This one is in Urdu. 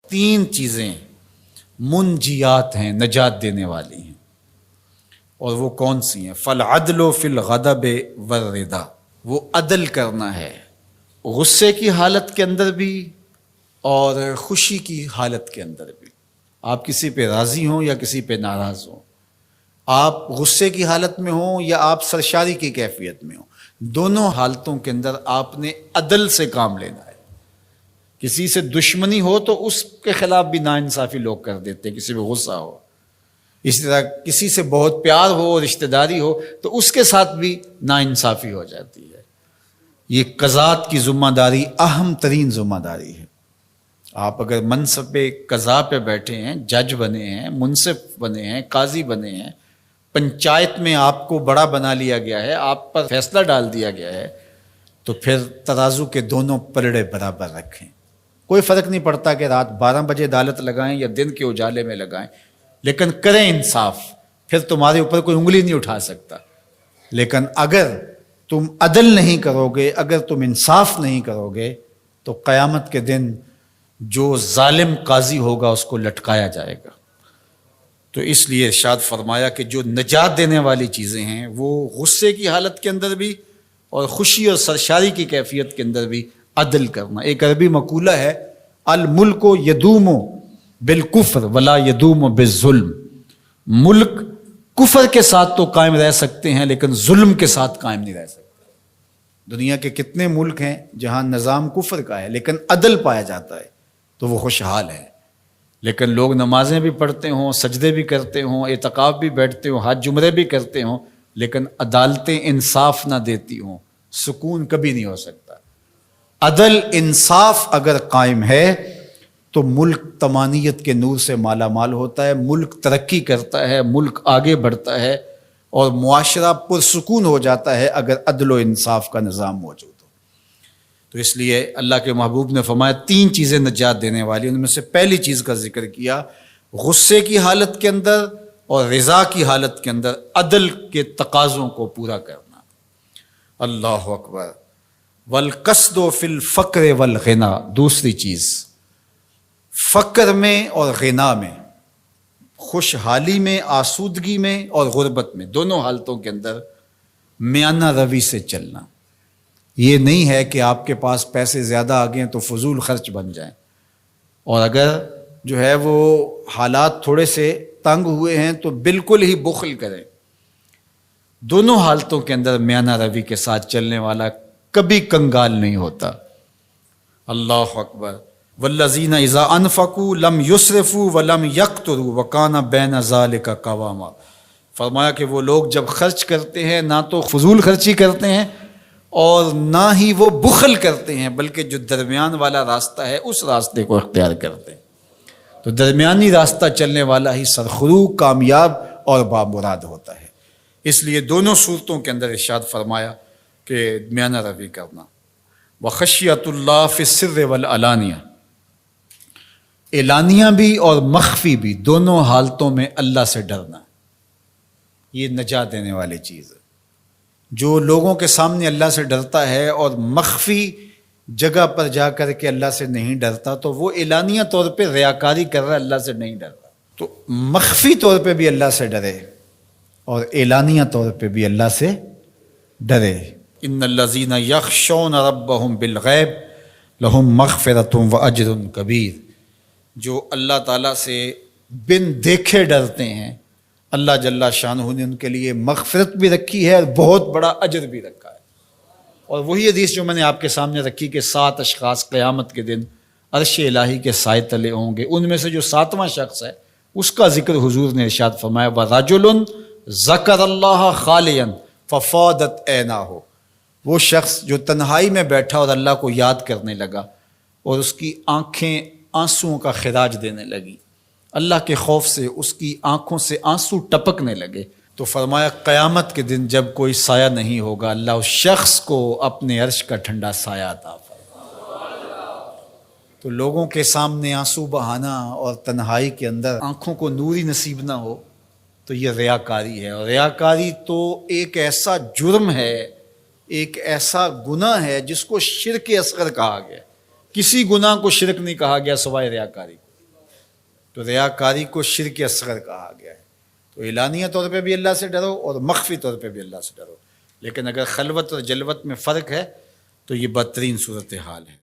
تین چیزیں منجیات ہیں، نجات دینے والی ہیں، اور وہ کون سی ہیں؟ فالعدل فی الغضب والرضا، وہ عدل کرنا ہے غصے کی حالت کے اندر بھی اور خوشی کی حالت کے اندر بھی۔ آپ کسی پہ راضی ہوں یا کسی پہ ناراض ہوں، آپ غصے کی حالت میں ہوں یا آپ سرشاری کی کیفیت میں ہوں، دونوں حالتوں کے اندر آپ نے عدل سے کام لینا ہے۔ کسی سے دشمنی ہو تو اس کے خلاف بھی ناانصافی لوگ کر دیتے ہیں، کسی پہ غصہ ہو۔ اسی طرح کسی سے بہت پیار ہو، رشتہ داری ہو، تو اس کے ساتھ بھی ناانصافی ہو جاتی ہے۔ یہ قضات کی ذمہ داری اہم ترین ذمہ داری ہے۔ آپ اگر منصب قضا پہ بیٹھے ہیں، جج بنے ہیں، منصف بنے ہیں، قاضی بنے ہیں، پنچایت میں آپ کو بڑا بنا لیا گیا ہے، آپ پر فیصلہ ڈال دیا گیا ہے، تو پھر ترازو کے دونوں پلڑے برابر رکھیں۔ کوئی فرق نہیں پڑتا کہ رات 12 بجے عدالت لگائیں یا دن کے اجالے میں لگائیں، لیکن کریں انصاف، پھر تمہارے اوپر کوئی انگلی نہیں اٹھا سکتا۔ لیکن اگر تم عدل نہیں کرو گے، اگر تم انصاف نہیں کرو گے، تو قیامت کے دن جو ظالم قاضی ہوگا اس کو لٹکایا جائے گا۔ تو اس لیے ارشاد فرمایا کہ جو نجات دینے والی چیزیں ہیں وہ غصے کی حالت کے اندر بھی اور خوشی اور سرشاری کی کیفیت کے اندر بھی عدل کرنا۔ ایک عربی مقولہ ہے، الملک یدوم بالکفر ولا یدوم بالظلم، ملک کفر کے ساتھ تو قائم رہ سکتے ہیں لیکن ظلم کے ساتھ قائم نہیں رہ سکتے۔ دنیا کے کتنے ملک ہیں جہاں نظام کفر کا ہے لیکن عدل پایا جاتا ہے تو وہ خوشحال ہے۔ لیکن لوگ نمازیں بھی پڑھتے ہوں، سجدے بھی کرتے ہوں، اعتکاف بھی بیٹھتے ہوں، حج عمرے بھی کرتے ہوں، لیکن عدالتیں انصاف نہ دیتی ہوں، سکون کبھی نہیں ہو سکتا۔ عدل انصاف اگر قائم ہے تو ملک طمانیت کے نور سے مالا مال ہوتا ہے، ملک ترقی کرتا ہے، ملک آگے بڑھتا ہے، اور معاشرہ پرسکون ہو جاتا ہے اگر عدل و انصاف کا نظام موجود ہو۔ تو اس لیے اللہ کے محبوب نے فرمایا تین چیزیں نجات دینے والی، ان میں سے پہلی چیز کا ذکر کیا، غصے کی حالت کے اندر اور رضا کی حالت کے اندر عدل کے تقاضوں کو پورا کرنا۔ اللہ اکبر۔ والقصد فی الفقر والغنا، دوسری چیز فقر میں اور غنا میں، خوشحالی میں، آسودگی میں اور غربت میں، دونوں حالتوں کے اندر میانہ روی سے چلنا۔ یہ نہیں ہے کہ آپ کے پاس پیسے زیادہ آ گئے تو فضول خرچ بن جائیں، اور اگر جو ہے وہ حالات تھوڑے سے تنگ ہوئے ہیں تو بالکل ہی بخل کریں۔ دونوں حالتوں کے اندر میانہ روی کے ساتھ چلنے والا کبھی کنگال نہیں ہوتا۔ اللہ اکبر۔ والذین اذا انفقوا لم یسرفوا ولم یقتروا وکان بین ذلک قواما، فرمایا کہ وہ لوگ جب خرچ کرتے ہیں نہ تو فضول خرچی کرتے ہیں اور نہ ہی وہ بخل کرتے ہیں، بلکہ جو درمیان والا راستہ ہے اس راستے کو اختیار کرتے ہیں۔ تو درمیانی راستہ چلنے والا ہی سرخرو، کامیاب اور بامراد ہوتا ہے۔ اس لیے دونوں صورتوں کے اندر ارشاد فرمایا کہ میانہ روی کرنا۔ وخشیۃ اللہ فی السر والعلانیہ، اعلانیہ بھی اور مخفی بھی، دونوں حالتوں میں اللہ سے ڈرنا، یہ نجات دینے والی چیز ہے۔ جو لوگوں کے سامنے اللہ سے ڈرتا ہے اور مخفی جگہ پر جا کر کے اللہ سے نہیں ڈرتا تو وہ اعلانیہ طور پہ ریاکاری کر رہا ہے، اللہ سے نہیں ڈرتا۔ تو مخفی طور پہ بھی اللہ سے ڈرے اور اعلانیہ طور پہ بھی اللہ سے ڈرے۔ ان الذین یخشون ربہم بالغیب لہم مغفرۃ واجر کبیر، جو اللہ تعالیٰ سے بن دیکھے ڈرتے ہیں، اللہ جل شانہ نے ان کے لیے مغفرت بھی رکھی ہے اور بہت بڑا اجر بھی رکھا ہے۔ اور وہی حدیث جو میں نے آپ کے سامنے رکھی کہ 7 اشخاص قیامت کے دن عرش الہی کے سائے تلے ہوں گے، ان میں سے جو 7واں شخص ہے اس کا ذکر حضور نے ارشاد فرمایا، وَرَجُلٌ ذَكَرَ اللَّهَ خَالِيًا فَفَاضَتْ عَيْنَاهُ، وہ شخص جو تنہائی میں بیٹھا اور اللہ کو یاد کرنے لگا اور اس کی آنکھیں آنسوؤں کا خراج دینے لگی، اللہ کے خوف سے اس کی آنکھوں سے آنسو ٹپکنے لگے، تو فرمایا قیامت کے دن جب کوئی سایہ نہیں ہوگا اللہ اس شخص کو اپنے عرش کا ٹھنڈا سایہ عطا فرمائے۔ تو لوگوں کے سامنے آنسو بہانا اور تنہائی کے اندر آنکھوں کو نوری نصیب نہ ہو تو یہ ریاکاری ہے، اور ریاکاری تو ایک ایسا جرم ہے، ایک ایسا گناہ ہے جس کو شرک اصغر کہا گیا۔ کسی گناہ کو شرک نہیں کہا گیا سوائے ریاکاری کو۔ تو ریاکاری کو شرک اصغر کہا گیا ہے۔ تو اعلانیہ طور پہ بھی اللہ سے ڈرو اور مخفی طور پہ بھی اللہ سے ڈرو، لیکن اگر خلوت اور جلوت میں فرق ہے تو یہ بدترین صورتحال ہے۔